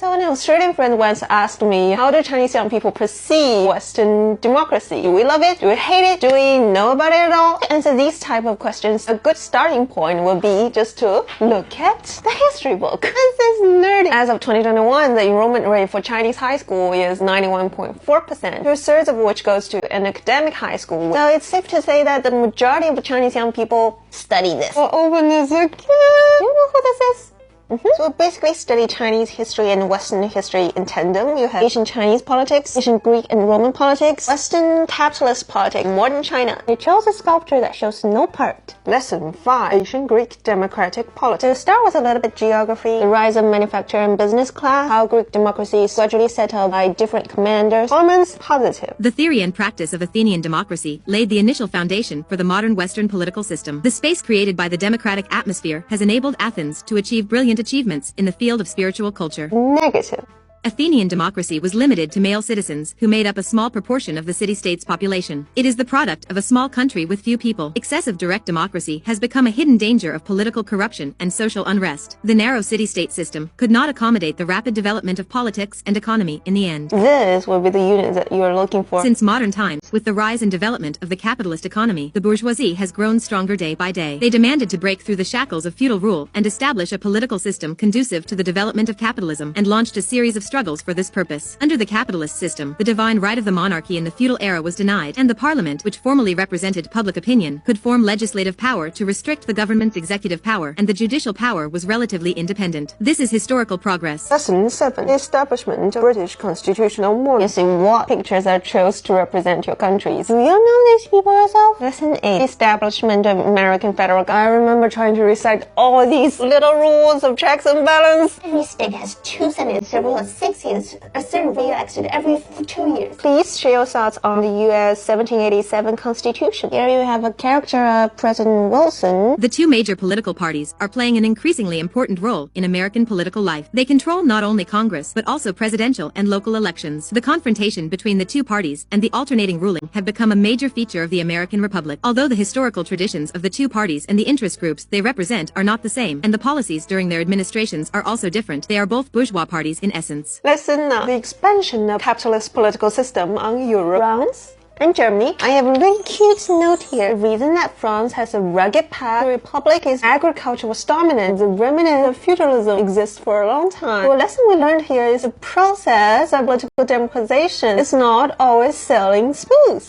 So an Australian friend once asked me, how do Chinese young people perceive Western democracy? Do we love it? Do we hate it? Do we know about it at all? To answer these type of questions, a good starting point would be just to look at the history book. This is nerdy. As of 2021, the enrollment rate for Chinese high school is 91.4%, 2/3 of which goes to an academic high school. So it's safe to say that the majority of Chinese young people study this. I'll open this again. Do you know who this is? So we basically study Chinese history and Western history in tandem. You have Ancient Chinese politics, Ancient Greek and Roman politics, Western capitalist politics, modern China. They chose a sculpture that shows no part. Lesson 5. Ancient Greek democratic politics. To start with a little bit geography, the rise of manufacturer and business class, how Greek democracy is gradually set up by different commanders. Comments positive. The theory and practice of Athenian democracy laid the initial foundation for the modern Western political system. The space created by the democratic atmosphere has enabled Athens to achieve brilliant achievements in the field of spiritual culture. Negative. Athenian democracy was limited to male citizens who made up a small proportion of the city-state's population. It is the product of a small country with few people. Excessive direct democracy has become a hidden danger of political corruption and social unrest. The narrow city-state system could not accommodate the rapid development of politics and economy in the end. This will be the unit that you are looking for. Since modern times, with the rise and development of the capitalist economy, the bourgeoisie has grown stronger day by day. They demanded to break through the shackles of feudal rule and establish a political system conducive to the development of capitalism, and launched a series of struggles for this purpose. Under the capitalist system, the divine right of the monarchy in the feudal era was denied, and the parliament, which formally represented public opinion, could form legislative power to restrict the government's executive power, and the judicial power was relatively independent. This is historical progress. Lesson 7. The establishment of British constitutional monarchy. You see what pictures are chosen to represent your countries. Do you know these people yourself? Lesson 8. The establishment of American federal government. I remember trying to recite all these little rules of checks and balance. Every state has 2 senators, a rule of 6 years, a senator re-elected every 2 years. Please share your thoughts on the U.S. 1787 Constitution. Here you have a character of President Wilson. The two major political parties are playing an increasingly important role in American political life. They control not only Congress, but also presidential and local elections. The confrontation between the two parties and the alternating ruling have become a major feature of the American Republic. Although the historical traditions of the two parties and the interest groups they represent are not the same, and the policies during their administrations are also different, they are both bourgeois parties in essence. Lesson 9. The expansion of capitalist political system on Europe, France, and Germany. I have a really cute note here. The reason that France has a rugged path to a republic is agriculture was dominant. The remnant of feudalism exists for a long time. The lesson we learned here is the process of political democratization is not always sailing smooth.